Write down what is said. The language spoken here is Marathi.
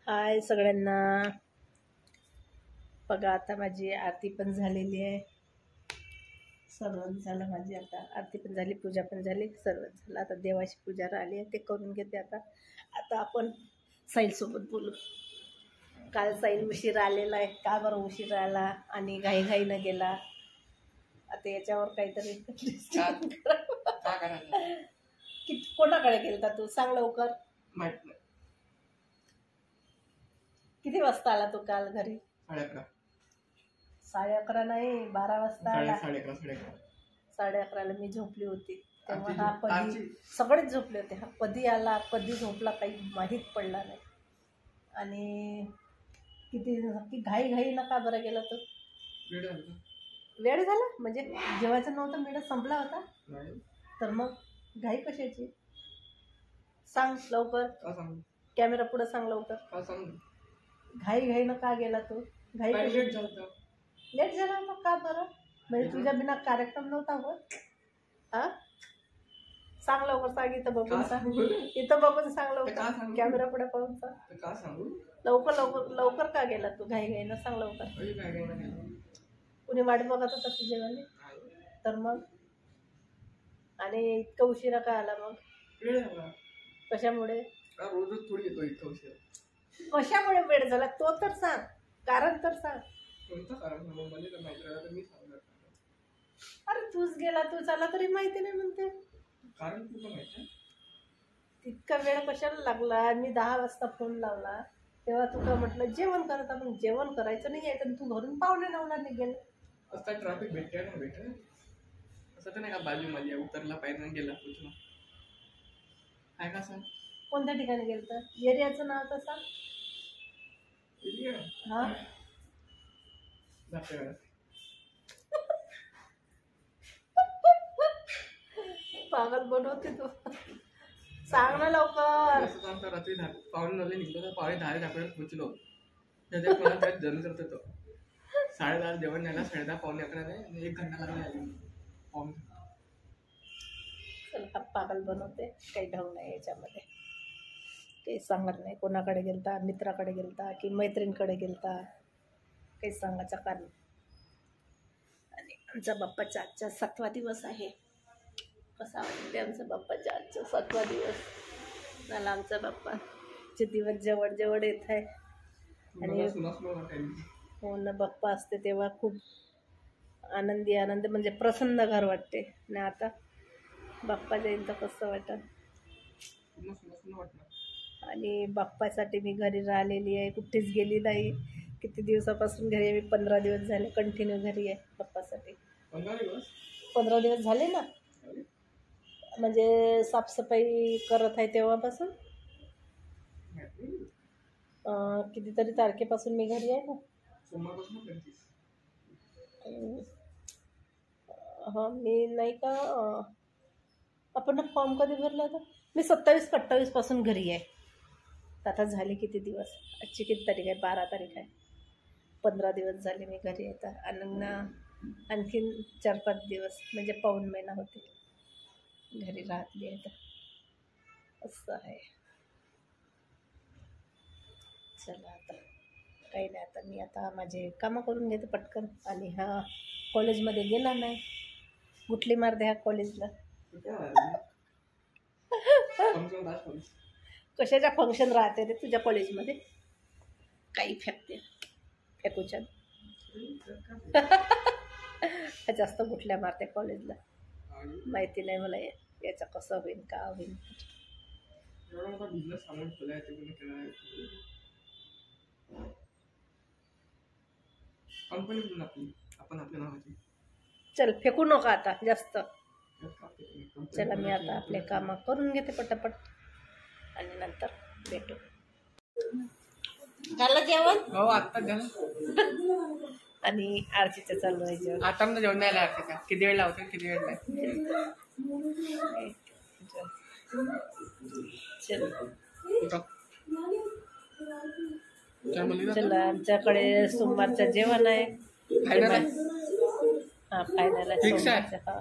हाय सगळ्यांना. बघा आता माझी आरती पण झालेली आहे. सर्वच झालं माझी. आता आरती पण झाली, पूजा पण झाली, सर्वच झालं. आता देवाची पूजा राहिली आहे ते करून घेते. आता आपण साईलसोबत बोलू. काल साईल उशीर आलेला आहे. का बरं उशीर आला आणि घाईघाईनं गेला? आता याच्यावर काहीतरी कोणाकडे गेलता तू? सांग लवकर. किती वाजता आला तू काल घरी? 11:30 नाही, 12 वाजता आला. 11:30ला मी झोपली होती तेव्हा. हा कधी सगळेच झोपले होते. हा कधी आला कधी झोपला काही माहीत पडला नाही. आणि किती घाईघाईनं का बरं गेला तो? वेळ झाला म्हणजे जेवायचं नव्हतं, वेळ संपला होता. तर मग घाई कशाची? सांग लवकर. कॅमेरा पुढे सांग लवकर. घाईघाईनं का गेला तू? लेट झाला होता का बरं? म्हणजे तुझ्या बिना कार्यक्रम नव्हता होत? हा सांग लवकर, सांग. इथं बघून सांग, इथं बघून सांग लवकर. कॅमेरा पुढे पाहून सांग लवकर. लवकर लवकर का गेला तू घाईघाईनं? सांग लवकर. कुणी वाट बघत होता तुझ्या घरी? तर मग आणि इतकं उशिरा का आला मग? कशामुळे? कशामुळे वेळ झाला तो तर सांग, कारण तर सांग. अरे तूच गेला, तू चाला तरी माहिती नाही म्हणते. तितका वेळ कशाला लागला? मी 10 वाजता फोन लावला तेव्हा तुला म्हटलं जेवण करत. आपण जेवण करायचं नाही आहे तर तू घरून 8:45ला निघेल. ट्रॅफिक भेटते ना भेटत असं तर नाही का? बाजू मध्ये उतरला पाहिजे गेला पोचला काय का? सांग कोणत्या ठिकाणी गेलं? एरियाचं नाव तर सांग. हा पागल बनवते तू. सांग ना लवकर. रात्री 9:15 निघलो तर 10:30 आपल्याला पोचलो. त्याच्या जण करतो तो 10:30 जेवण झाला. 10:30 11 1 घंटा लागला. चल पागल बनवते. काही ढंग नाही याच्यामध्ये. काही सांगत नाही. कोणाकडे गेलता? मित्राकडे गेलता की मैत्रिणीकडे गेलता? काही सांगायचं कारण. आणि आमचा बाप्पाचा आजचा 7वा दिवस आहे. कसा वाटते आमचा बाप्पाचा आजचा 7वा दिवस झाला? आमचा बाप्पाचे दिवस जवळ जवळ येत आहे. आणि हो ना, बाप्पा असते तेव्हा खूप आनंद म्हणजे प्रसन्न घर वाटते. आणि आता बाप्पा जाईल तर कसं वाटत? आणि बाप्पासाठी मी घरी राहिलेली आहे, कुठेच गेली नाही. किती दिवसापासून घरी आहे मी? 15 दिवस झाले कंटिन्यू घरी आहे बाप्पासाठी. 15 दिवस झाले ना. म्हणजे साफसफाई करत आहे तेव्हापासून. कितीतरी तारखेपासून मी घरी आहे ना. हा मी नाही का, आपण फॉर्म कधी भरला होता? मी 27-28 पासून घरी आहे. आता झाले किती दिवस? आजची किती तारीख आहे? 12 तारीख आहे. 15 दिवस झाले मी घरी येतात. आणखीन 4-5 दिवस म्हणजे पाऊण महिना होते घरी राहतली आहे. तर असं आहे. चला आता काही नाही. आता मी माझे कामं करून घेते पटकन. आणि हा कॉलेजमध्ये गेला नाही. गुटली मारते हा कॉलेजला. कशाच्या फंक्शन राहते रे तुझ्या कॉलेजमध्ये? काही फेकूच्या जास्त गुटल्या मारते कॉलेजला. माहिती नाही मला याचा कसं होईल का होईल. चल फेकू नका आता जास्त. चला मी आता आपले काम करून घेते पटापट आणि नंतर भेटू. झालं जेवण? हो आता झालं. आणि आरतीचं चालू आहे जेवण. आता मला जेवण नाही आरती का? किती वेळ लावते? किती वेळ नाही? चला आमच्याकडे सोमवारचं जेवण आहे. हा फायनल आहे सोमवारचं. हा